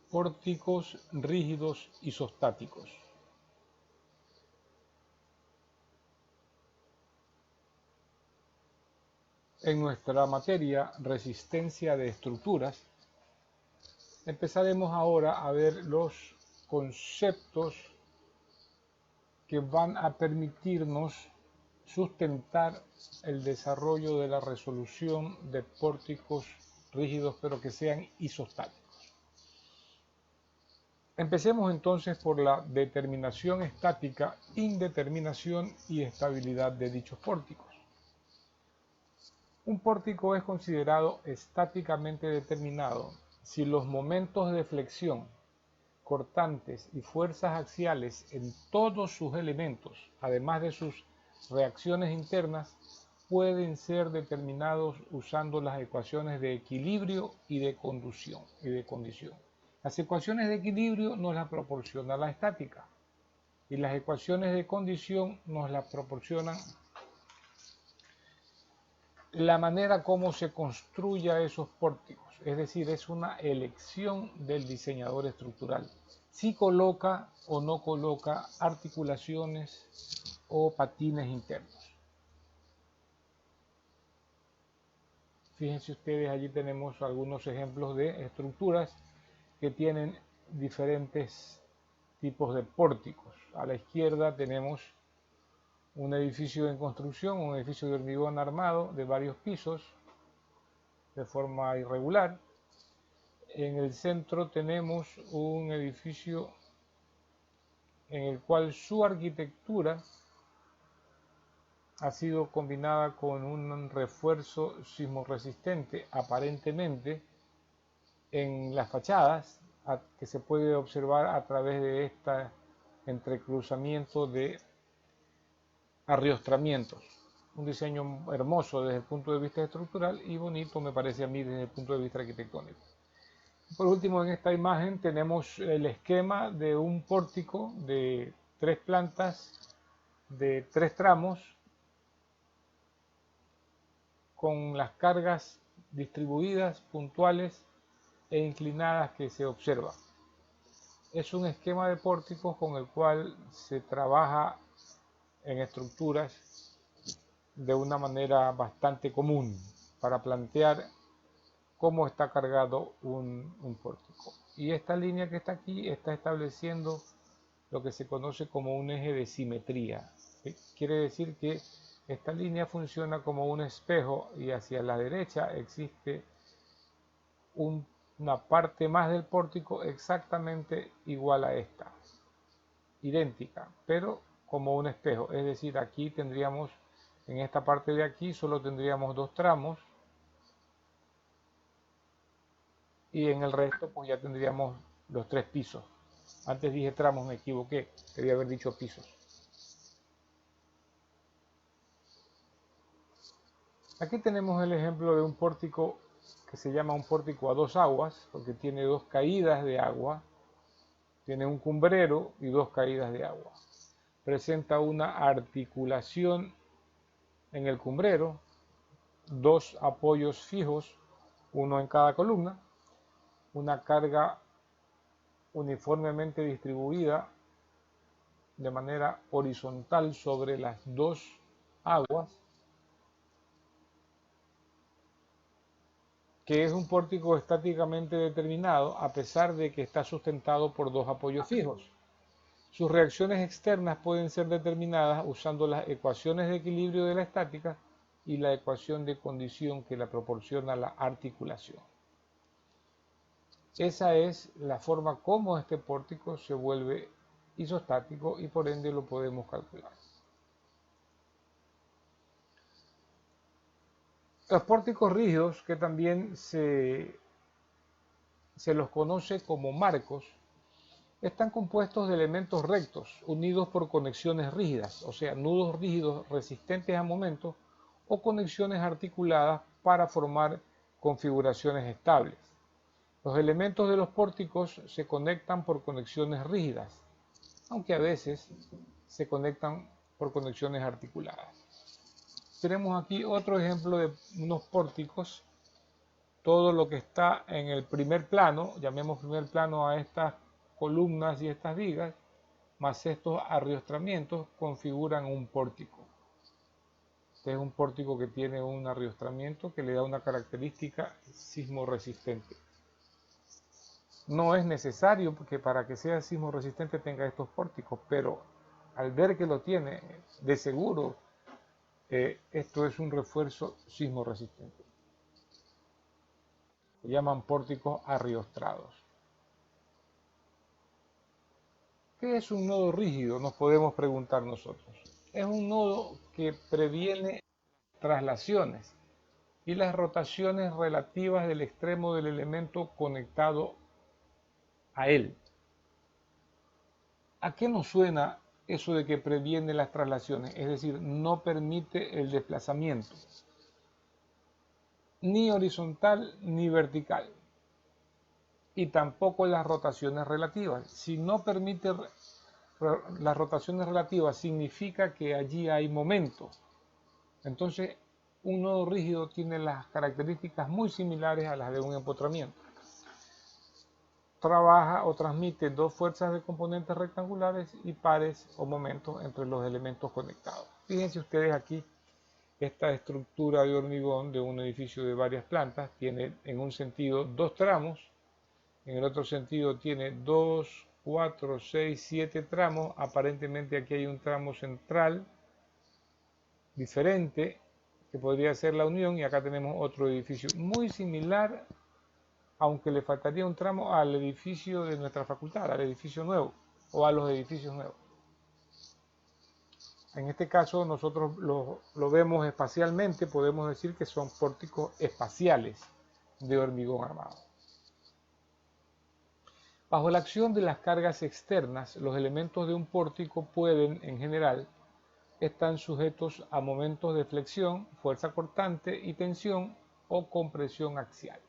Pórticos rígidos isostáticos. En nuestra materia resistencia de estructuras, empezaremos ahora a ver los conceptos que van a permitirnos sustentar el desarrollo de la resolución de pórticos rígidos, pero que sean isostáticos. Empecemos entonces por la determinación estática, indeterminación y estabilidad de dichos pórticos. Un pórtico es considerado estáticamente determinado si los momentos de flexión, cortantes y fuerzas axiales en todos sus elementos, además de sus reacciones internas, pueden ser determinados usando las ecuaciones de equilibrio y de condición. Las ecuaciones de equilibrio nos las proporciona la estática y las ecuaciones de condición nos las proporcionan la manera como se construya esos pórticos. Es decir, es una elección del diseñador estructural. Si coloca o no coloca articulaciones o patines internos. Fíjense ustedes, allí tenemos algunos ejemplos de estructuras que tienen diferentes tipos de pórticos. A la izquierda tenemos un edificio en construcción, un edificio de hormigón armado de varios pisos, de forma irregular. En el centro tenemos un edificio en el cual su arquitectura ha sido combinada con un refuerzo sismorresistente, aparentemente, en las fachadas, que se puede observar a través de este entrecruzamiento de arriostramientos. Un diseño hermoso desde el punto de vista estructural y bonito, me parece a mí, desde el punto de vista arquitectónico. Por último, en esta imagen tenemos el esquema de un pórtico de 3 plantas, de 3 tramos, con las cargas distribuidas, puntuales e inclinadas que se observan. Es un esquema de pórticos con el cual se trabaja en estructuras de una manera bastante común para plantear cómo está cargado un pórtico. Y esta línea que está aquí está estableciendo lo que se conoce como un eje de simetría. Quiere decir que esta línea funciona como un espejo y hacia la derecha existe una parte más del pórtico exactamente igual a esta, idéntica, pero como un espejo. Es decir, aquí tendríamos, en esta parte de aquí solo tendríamos 2 tramos y en el resto pues ya tendríamos los 3 pisos. Antes dije tramos, me equivoqué, debía haber dicho pisos. Aquí tenemos el ejemplo de un pórtico que se llama un pórtico a 2 aguas, porque tiene 2 caídas de agua, tiene un cumbrero y 2 caídas de agua. Presenta una articulación en el cumbrero, 2 apoyos fijos, uno en cada columna, una carga uniformemente distribuida de manera horizontal sobre las 2 aguas, que es un pórtico estáticamente determinado a pesar de que está sustentado por 2 apoyos fijos. Sus reacciones externas pueden ser determinadas usando las ecuaciones de equilibrio de la estática y la ecuación de condición que la proporciona la articulación. Esa es la forma como este pórtico se vuelve isostático y por ende lo podemos calcular. Los pórticos rígidos, que también se los conoce como marcos, están compuestos de elementos rectos unidos por conexiones rígidas, o sea, nudos rígidos resistentes a momentos o conexiones articuladas para formar configuraciones estables. Los elementos de los pórticos se conectan por conexiones rígidas, aunque a veces se conectan por conexiones articuladas. Tenemos aquí otro ejemplo de unos pórticos todo lo que está en el primer plano, llamemos primer plano a estas columnas y estas vigas, más estos arriostramientos, configuran un pórtico. Este es un pórtico que tiene un arriostramiento que le da una característica sismorresistente. No es necesario que para que sea sismorresistente tenga estos pórticos, pero al ver que lo tiene, de seguro, esto es un refuerzo sismorresistente. Se llaman pórticos arriostrados. ¿Qué es un nodo rígido? Nos podemos preguntar nosotros. Es un nodo que previene traslaciones y las rotaciones relativas del extremo del elemento conectado a él. ¿A qué nos suena eso de que previene las traslaciones? Es decir, no permite el desplazamiento, ni horizontal ni vertical, y tampoco las rotaciones relativas. Si no permite las rotaciones relativas, significa que allí hay momento. Entonces, un nodo rígido tiene las características muy similares a las de un empotramiento. Trabaja o transmite dos fuerzas de componentes rectangulares y pares o momentos entre los elementos conectados. Fíjense ustedes aquí, esta estructura de hormigón de un edificio de varias plantas tiene en un sentido dos tramos, en el otro sentido tiene 2, 4, 6, 7 tramos. Aparentemente aquí hay un tramo central diferente que podría ser la unión, y acá tenemos otro edificio muy similar, aunque le faltaría un tramo al edificio de nuestra facultad, al edificio nuevo o a los edificios nuevos. En este caso nosotros lo vemos espacialmente, podemos decir que son pórticos espaciales de hormigón armado. Bajo la acción de las cargas externas, los elementos de un pórtico pueden, en general, estar sujetos a momentos de flexión, fuerza cortante y tensión o compresión axial.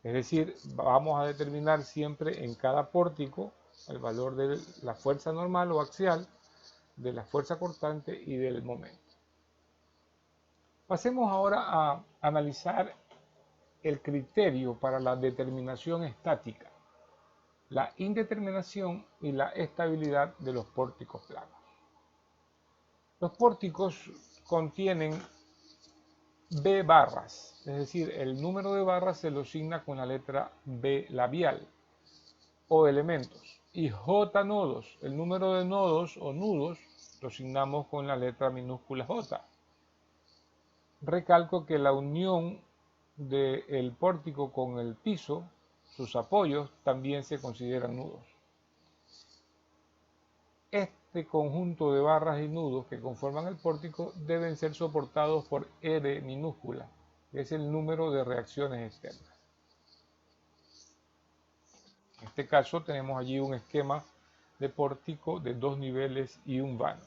Es decir, vamos a determinar siempre en cada pórtico el valor de la fuerza normal o axial, de la fuerza cortante y del momento. Pasemos ahora a analizar el criterio para la determinación estática, la indeterminación y la estabilidad de los pórticos planos. Los pórticos contienen B barras, es decir, el número de barras se lo asigna con la letra B labial o elementos, y J nodos, el número de nodos o nudos lo asignamos con la letra minúscula J. Recalco que la unión del pórtico con el piso, sus apoyos, también se consideran nudos. Este conjunto de barras y nudos que conforman el pórtico deben ser soportados por R minúscula, que es el número de reacciones externas. En este caso tenemos allí un esquema de pórtico de 2 niveles y un vano.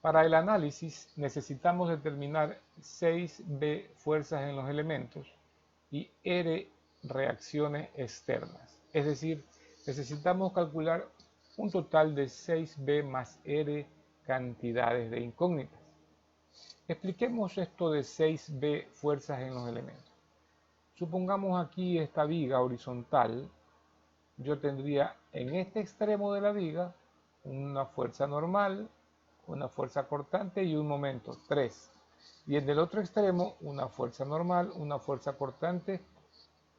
Para el análisis necesitamos determinar 6B fuerzas en los elementos y R reacciones externas. Es decir, necesitamos calcular un total de 6B más R cantidades de incógnitas. Expliquemos esto de 6B fuerzas en los elementos. Supongamos aquí esta viga horizontal. Yo tendría en este extremo de la viga una fuerza normal, una fuerza cortante y un momento, 3. Y en el otro extremo una fuerza normal, una fuerza cortante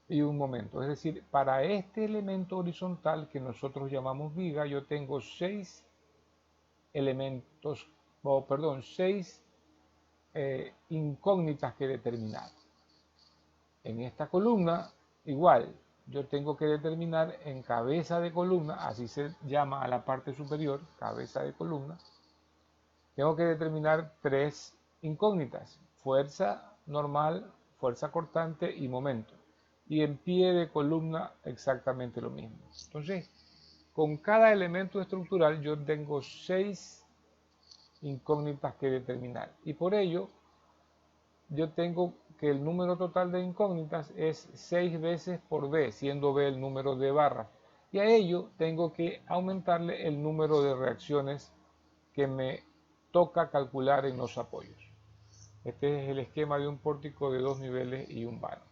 y un momento. Es decir, para este elemento horizontal que nosotros llamamos viga, yo tengo 6 elementos, seis incógnitas que determinar. En esta columna, igual, yo tengo que determinar en cabeza de columna, así se llama a la parte superior, cabeza de columna, tengo que determinar 3 incógnitas: fuerza normal, fuerza cortante y momento. Y en pie de columna exactamente lo mismo. Entonces, con cada elemento estructural yo tengo 6 incógnitas que determinar. Y por ello, yo tengo que el número total de incógnitas es 6 veces por B, siendo B el número de barras. Y a ello tengo que aumentarle el número de reacciones que me toca calcular en los apoyos. Este es el esquema de un pórtico de 2 niveles y un vano.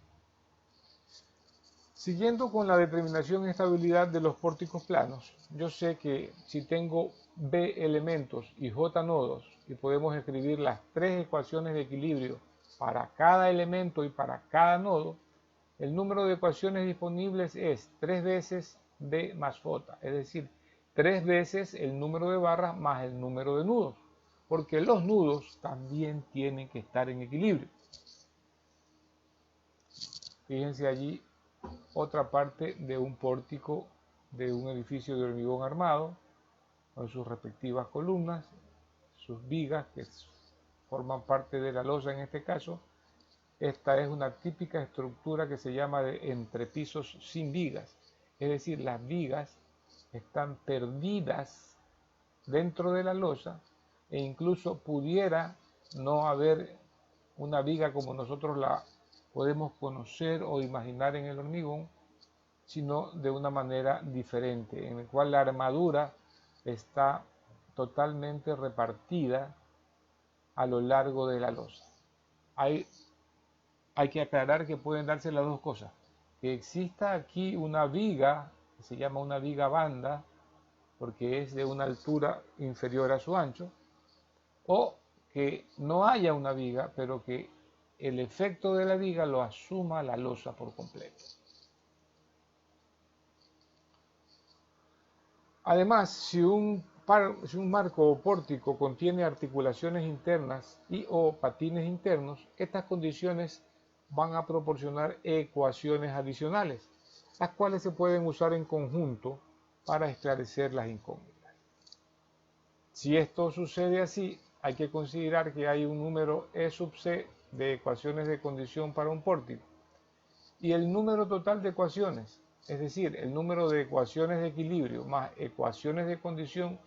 Siguiendo con la determinación y estabilidad de los pórticos planos, yo sé que si tengo B elementos y J nodos y podemos escribir las tres ecuaciones de equilibrio para cada elemento y para cada nodo, el número de ecuaciones disponibles es 3 veces B más J, es decir, 3 veces el número de barras más el número de nudos, porque los nudos también tienen que estar en equilibrio. Fíjense allí otra parte de un pórtico de un edificio de hormigón armado, con sus respectivas columnas, sus vigas que forman parte de la losa en este caso. Esta es una típica estructura que se llama de entrepisos sin vigas, es decir, las vigas están perdidas dentro de la losa e incluso pudiera no haber una viga como nosotros la podemos conocer o imaginar en el hormigón, sino de una manera diferente, en el cual la armadura está totalmente repartida a lo largo de la losa. Hay que aclarar que pueden darse las dos cosas, que exista aquí una viga, que se llama una viga banda, porque es de una altura inferior a su ancho, o que no haya una viga, pero que el efecto de la viga lo asuma la losa por completo. Además, si un marco o pórtico contiene articulaciones internas y o patines internos, estas condiciones van a proporcionar ecuaciones adicionales, las cuales se pueden usar en conjunto para esclarecer las incógnitas. Si esto sucede así, hay que considerar que hay un número E sub C de ecuaciones de condición para un pórtico y el número total de ecuaciones, es decir, el número de ecuaciones de equilibrio más ecuaciones de condición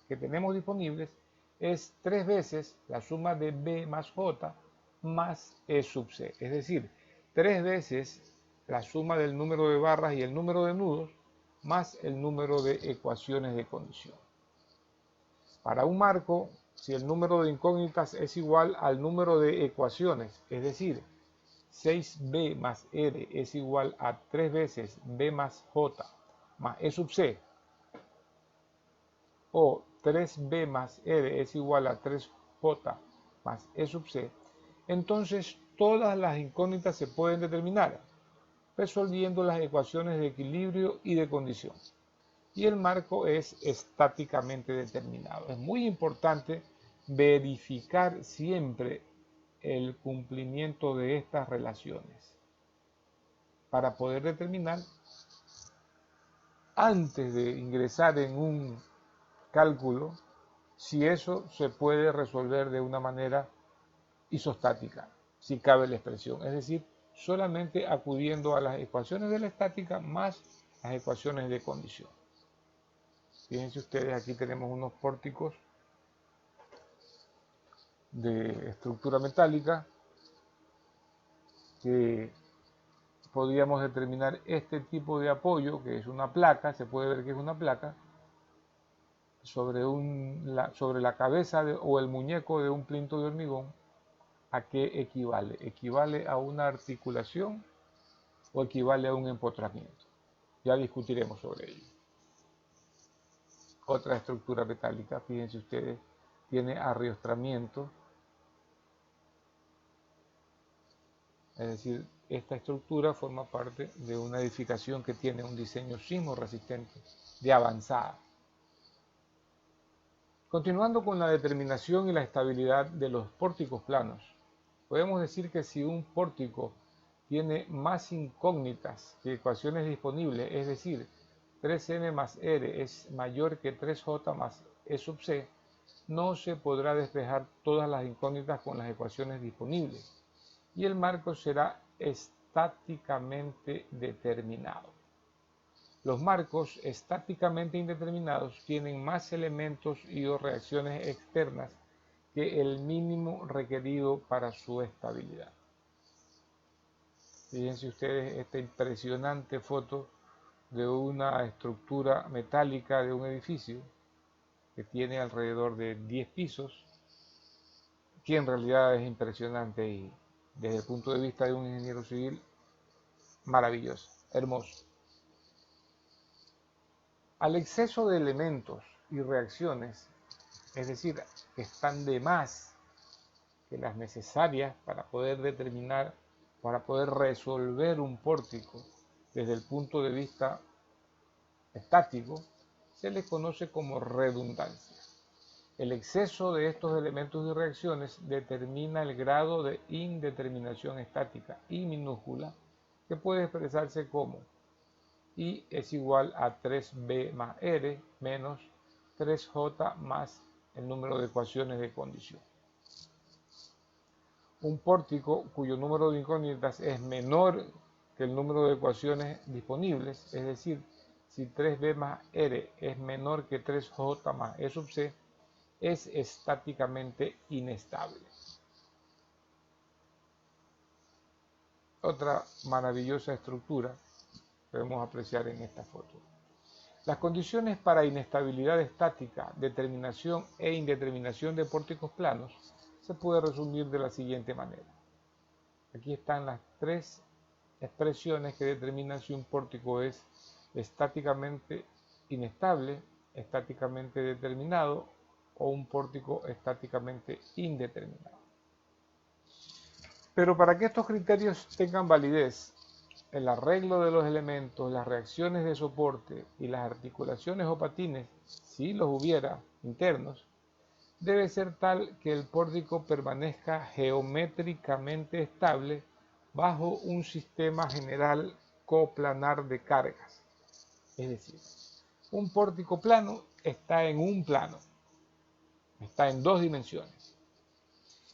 que tenemos disponibles, es 3 veces la suma de B más J más E sub C. Es decir, 3 veces la suma del número de barras y el número de nudos más el número de ecuaciones de condición. Para un marco, si el número de incógnitas es igual al número de ecuaciones, es decir, 6b más r es igual a 3 veces b más j más e sub c, o 3b más r es igual a 3j más e sub c, entonces todas las incógnitas se pueden determinar resolviendo las ecuaciones de equilibrio y de condición. Y el marco es estáticamente determinado. Es muy importante verificar siempre el cumplimiento de estas relaciones para poder determinar, antes de ingresar en un cálculo, si eso se puede resolver de una manera isostática, si cabe la expresión, es decir, solamente acudiendo a las ecuaciones de la estática más las ecuaciones de condición. Fíjense ustedes, aquí tenemos unos pórticos de estructura metálica que podríamos determinar este tipo de apoyo, que es una placa, se puede ver que es una placa, sobre la cabeza o el muñeco de un plinto de hormigón. ¿A qué equivale? ¿Equivale a una articulación o equivale a un empotramiento? Ya discutiremos sobre ello. Otra estructura metálica, fíjense ustedes, tiene arriostramiento, es decir, esta estructura forma parte de una edificación que tiene un diseño sismo resistente de avanzada. Continuando con la determinación y la estabilidad de los pórticos planos, podemos decir que si un pórtico tiene más incógnitas que ecuaciones disponibles, es decir, 3m más r es mayor que 3j más e sub c, no se podrá despejar todas las incógnitas con las ecuaciones disponibles y el marco será estáticamente determinado. Los marcos estáticamente indeterminados tienen más elementos y o reacciones externas que el mínimo requerido para su estabilidad. Fíjense ustedes esta impresionante foto de una estructura metálica de un edificio que tiene alrededor de 10 pisos. que en realidad es impresionante y desde el punto de vista de un ingeniero civil, maravilloso, hermoso. Al exceso de elementos y reacciones, es decir, que están de más que las necesarias para poder determinar, para poder resolver un pórtico desde el punto de vista estático, se le conoce como redundancia. El exceso de estos elementos y reacciones determina el grado de indeterminación estática I minúscula, que puede expresarse como I es igual a 3B más R menos 3J más el número de ecuaciones de condición. Un pórtico cuyo número de incógnitas es menor que el número de ecuaciones disponibles, es decir, si 3B más R es menor que 3J más E sub C, es estáticamente inestable. Otra maravillosa estructura podemos apreciar en esta foto. Las condiciones para inestabilidad estática, determinación e indeterminación de pórticos planos se puede resumir de la siguiente manera. Aquí están las tres expresiones que determinan si un pórtico es estáticamente inestable, estáticamente determinado o un pórtico estáticamente indeterminado. Pero para que estos criterios tengan validez, el arreglo de los elementos, las reacciones de soporte y las articulaciones o patines, si los hubiera internos, debe ser tal que el pórtico permanezca geométricamente estable bajo un sistema general coplanar de cargas. Es decir, un pórtico plano está en un plano, está en dos dimensiones.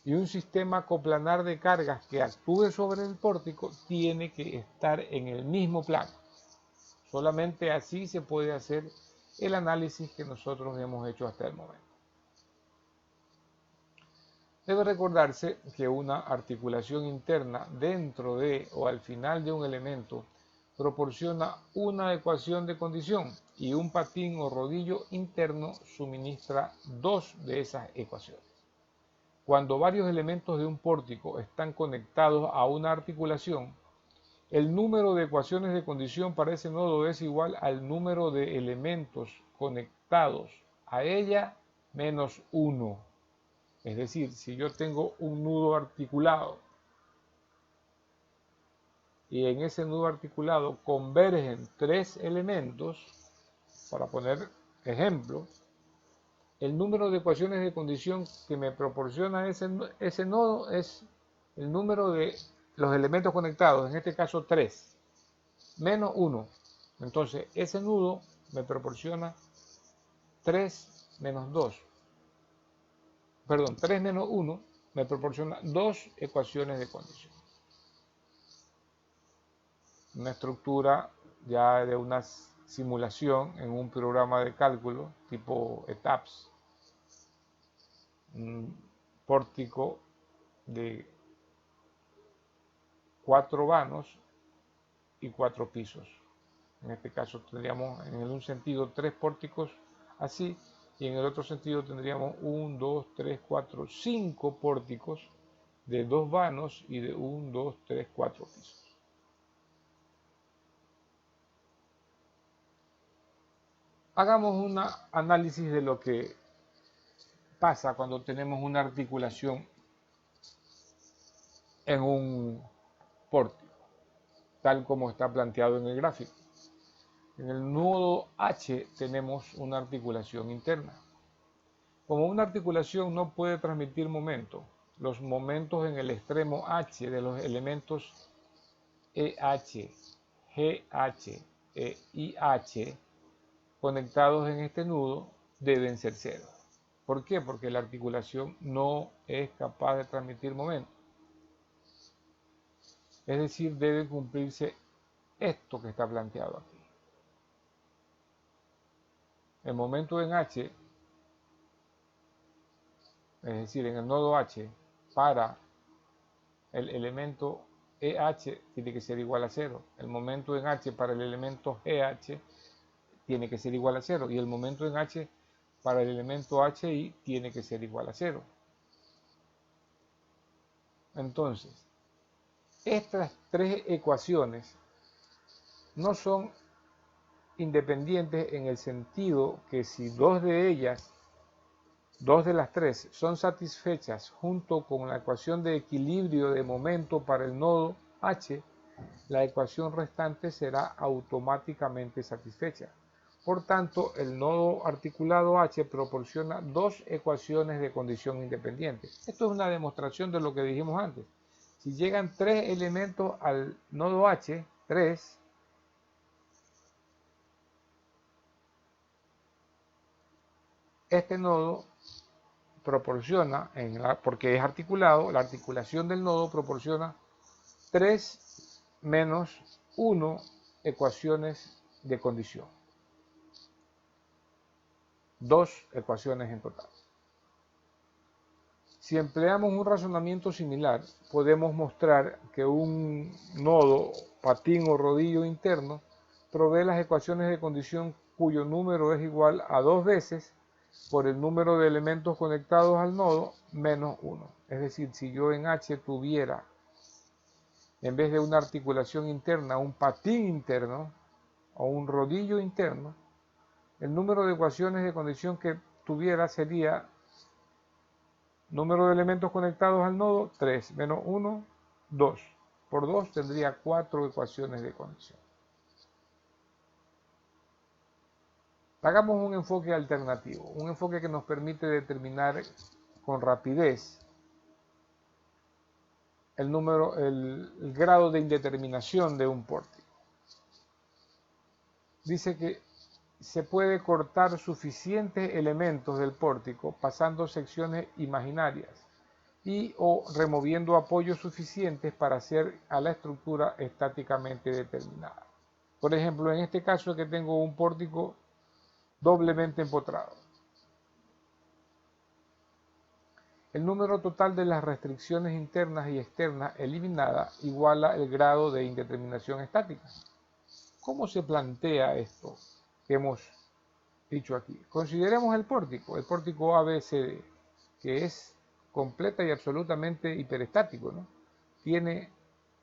Y un sistema coplanar de cargas que actúe sobre el pórtico tiene que estar en el mismo plano. Solamente así se puede hacer el análisis que nosotros hemos hecho hasta el momento. Debe recordarse que una articulación interna dentro de o al final de un elemento proporciona una ecuación de condición y un patín o rodillo interno suministra dos de esas ecuaciones. Cuando varios elementos de un pórtico están conectados a una articulación, el número de ecuaciones de condición para ese nodo es igual al número de elementos conectados a ella menos 1. Es decir, si yo tengo un nudo articulado y en ese nudo articulado convergen tres elementos, para poner ejemplo, el número de ecuaciones de condición que me proporciona ese nodo es el número de los elementos conectados, en este caso 3, menos 1. Entonces, ese nudo me proporciona 3 menos 2. Perdón, 3 menos 1 me proporciona dos ecuaciones de condición. Una estructura ya de una simulación en un programa de cálculo tipo ETAPS, un pórtico de 4 vanos y 4 pisos. En este caso tendríamos en un sentido 3 pórticos así y en el otro sentido tendríamos 1, 2, 3, 4, 5 pórticos de 2 vanos y de 1, 2, 3, 4 pisos. Hagamos un análisis de lo que pasa cuando tenemos una articulación en un pórtico, tal como está planteado en el gráfico. En el nodo H tenemos una articulación interna. Como una articulación no puede transmitir momento, los momentos en el extremo H de los elementos EH, GH e IH conectados en este nudo deben ser cero. ¿Por qué? Porque la articulación no es capaz de transmitir momento. Es decir, debe cumplirse esto que está planteado aquí. El momento en H, es decir, en el nodo H, para el elemento EH tiene que ser igual a 0. El momento en H para el elemento GH tiene que ser igual a 0. Y el momento en H para el elemento HI tiene que ser igual a 0. Entonces, estas tres ecuaciones no son independientes en el sentido que si dos de las tres son satisfechas junto con la ecuación de equilibrio de momento para el nodo H, la ecuación restante será automáticamente satisfecha. Por tanto, el nodo articulado H proporciona dos ecuaciones de condición independiente. Esto es una demostración de lo que dijimos antes. Si llegan tres elementos al nodo H, 3, este nodo proporciona, porque es articulado, la articulación del nodo proporciona 3 menos 1 ecuaciones de condición. 2 ecuaciones en total. Si empleamos un razonamiento similar, podemos mostrar que un nodo, patín o rodillo interno provee las ecuaciones de condición cuyo número es igual a 2 veces por el número de elementos conectados al nodo menos 1. Es decir, si yo en H tuviera, en vez de una articulación interna, un patín interno o un rodillo interno, el número de ecuaciones de condición que tuviera sería número de elementos conectados al nodo, 3, menos 1, 2. Por 2 tendría 4 ecuaciones de condición. Hagamos un enfoque alternativo, un enfoque que nos permite determinar con rapidez el grado de indeterminación de un pórtico. Dice que se puede cortar suficientes elementos del pórtico pasando secciones imaginarias y o removiendo apoyos suficientes para hacer a la estructura estáticamente determinada. Por ejemplo, en este caso que tengo un pórtico doblemente empotrado. El número total de las restricciones internas y externas eliminadas iguala el grado de indeterminación estática. ¿Cómo se plantea esto que hemos dicho aquí? Consideremos el pórtico ABCD, que es completa y absolutamente hiperestático, ¿no? Tiene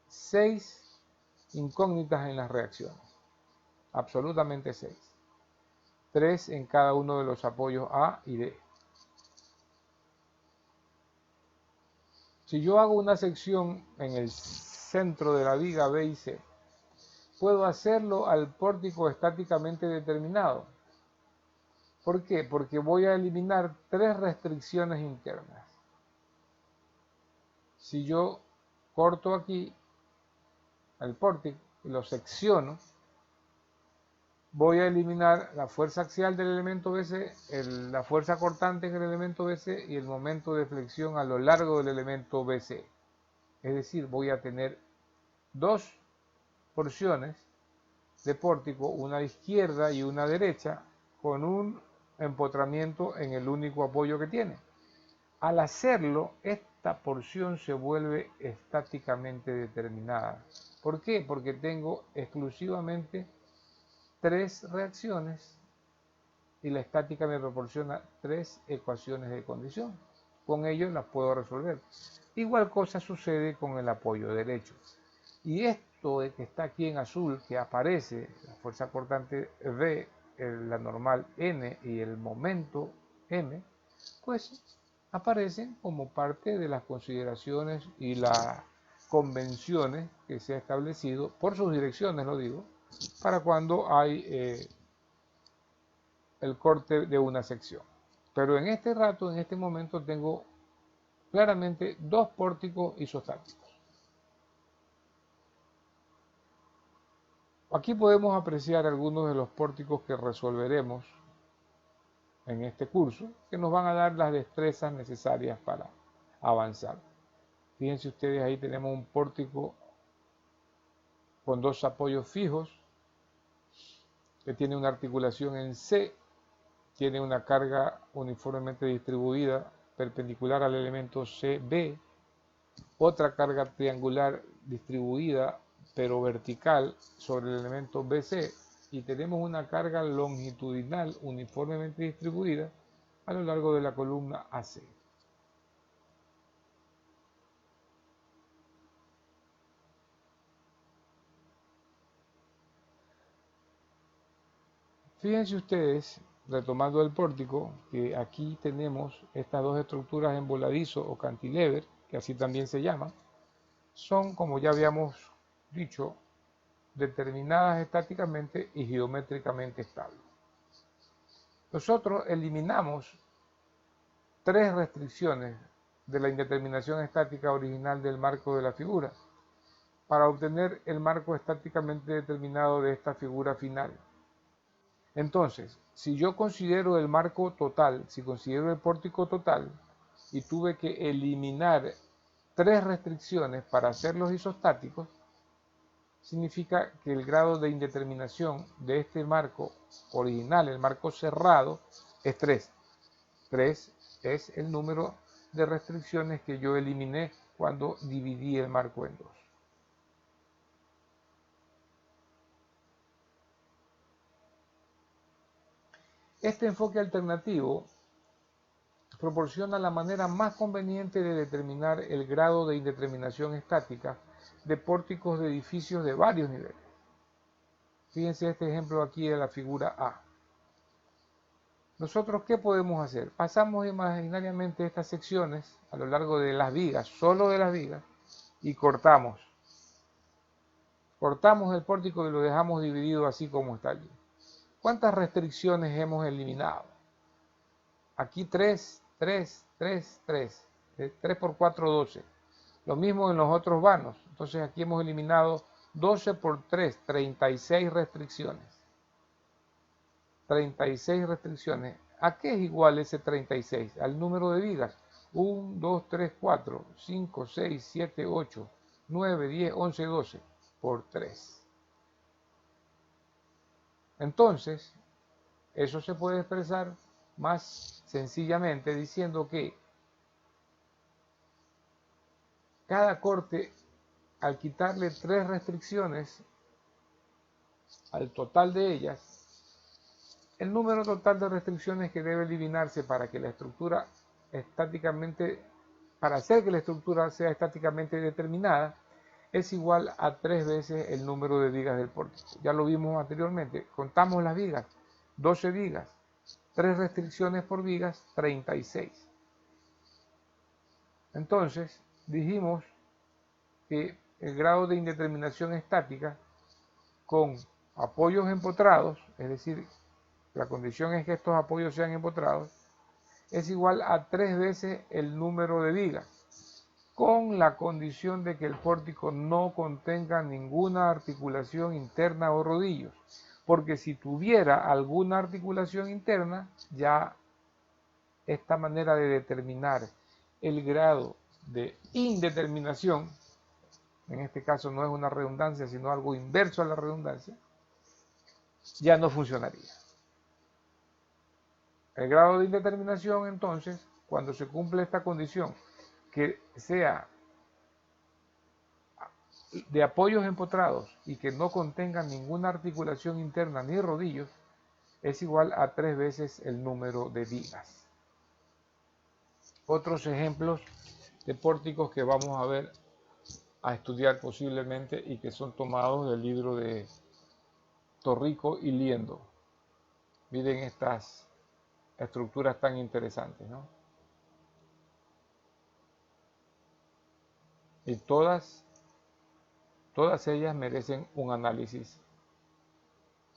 6 incógnitas en las reacciones, absolutamente 6. 3 en cada uno de los apoyos A y D. Si yo hago una sección en el centro de la viga B y C, puedo hacerlo al pórtico estáticamente determinado. ¿Por qué? Porque voy a eliminar 3 restricciones internas. Si yo corto aquí el pórtico y lo secciono, voy a eliminar la fuerza axial del elemento BC, la fuerza cortante en el elemento BC y el momento de flexión a lo largo del elemento BC. Es decir, voy a tener 2 porciones de pórtico, una a la izquierda y una derecha, con un empotramiento en el único apoyo que tiene. Al hacerlo, esta porción se vuelve estáticamente determinada. ¿Por qué? Porque tengo exclusivamente 3 reacciones y la estática me proporciona 3 ecuaciones de condición. Con ello las puedo resolver. Igual cosa sucede con el apoyo derecho. Y esto que está aquí en azul, que aparece, la fuerza cortante V, la normal N y el momento M, pues aparecen como parte de las consideraciones y las convenciones que se ha establecido, por sus direcciones lo digo, para cuando hay el corte de una sección. Pero en este rato, en este momento, tengo claramente 2 pórticos isostáticos. Aquí podemos apreciar algunos de los pórticos que resolveremos en este curso, que nos van a dar las destrezas necesarias para avanzar. Fíjense ustedes, ahí tenemos un pórtico con 2 apoyos fijos, que tiene una articulación en C, tiene una carga uniformemente distribuida perpendicular al elemento CB, otra carga triangular distribuida pero vertical sobre el elemento BC, y tenemos una carga longitudinal uniformemente distribuida a lo largo de la columna AC. Fíjense ustedes, retomando el pórtico, que aquí tenemos estas dos estructuras en voladizo o cantilever, que así también se llaman, son, como ya habíamos dicho, determinadas estáticamente y geométricamente estables. Nosotros eliminamos tres restricciones de la indeterminación estática original del marco de la figura para obtener el marco estáticamente determinado de esta figura final. Entonces, si yo considero el marco total, si considero el pórtico total y tuve que eliminar tres restricciones para hacerlos isostáticos, significa que el grado de indeterminación de este marco original, el marco cerrado, es 3. 3 es el número de restricciones que yo eliminé cuando dividí el marco en dos. Este enfoque alternativo proporciona la manera más conveniente de determinar el grado de indeterminación estática de pórticos de edificios de varios niveles. Fíjense este ejemplo aquí de la figura A. Nosotros, ¿qué podemos hacer? Pasamos imaginariamente estas secciones a lo largo de las vigas, solo de las vigas, y cortamos. Cortamos el pórtico y lo dejamos dividido así como está allí. ¿Cuántas restricciones hemos eliminado? Aquí 3, 3, 3, 3. 3 por 4, 12. Lo mismo en los otros vanos. Entonces aquí hemos eliminado 12 por 3, 36 restricciones. 36 restricciones. ¿A qué es igual ese 36? Al número de vigas. 1, 2, 3, 4, 5, 6, 7, 8, 9, 10, 11, 12 por 3. Entonces, eso se puede expresar más sencillamente diciendo que cada corte, al quitarle 3 restricciones al total de ellas, el número total de restricciones que debe eliminarse para que la estructura para hacer que la estructura sea estáticamente determinada, es igual a 3 veces el número de vigas del pórtico. Ya lo vimos anteriormente. Contamos las vigas. 12 vigas. 3 restricciones por vigas, 36. Entonces, dijimos que el grado de indeterminación estática con apoyos empotrados, es decir, la condición es que estos apoyos sean empotrados, es igual a 3 veces el número de vigas, con la condición de que el pórtico no contenga ninguna articulación interna o rodillos, porque si tuviera alguna articulación interna, ya esta manera de determinar el grado de indeterminación, en este caso no es una redundancia, sino algo inverso a la redundancia, ya no funcionaría. El grado de indeterminación, entonces, cuando se cumple esta condición, que sea de apoyos empotrados y que no contengan ninguna articulación interna ni rodillos, es igual a 3 veces el número de vigas. Otros ejemplos de pórticos que vamos a ver, a estudiar posiblemente y que son tomados del libro de Torrico y Liendo. Miren estas estructuras tan interesantes, ¿no? Y todas ellas merecen un análisis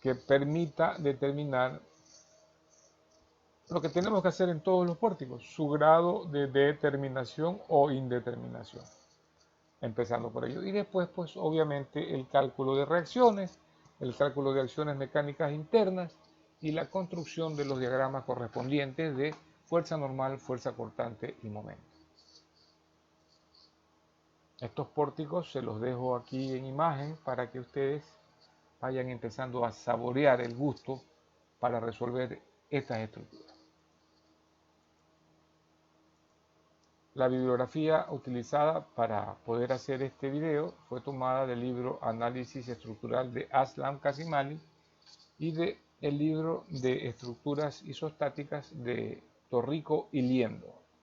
que permita determinar lo que tenemos que hacer en todos los pórticos, su grado de determinación o indeterminación, empezando por ello. Y después, pues obviamente, el cálculo de reacciones, el cálculo de acciones mecánicas internas y la construcción de los diagramas correspondientes de fuerza normal, fuerza cortante y momento. Estos pórticos se los dejo aquí en imagen para que ustedes vayan empezando a saborear el gusto para resolver estas estructuras. La bibliografía utilizada para poder hacer este video fue tomada del libro Análisis Estructural de Aslam Kazimali y del libro de Estructuras Isostáticas de Torrico y Liendo.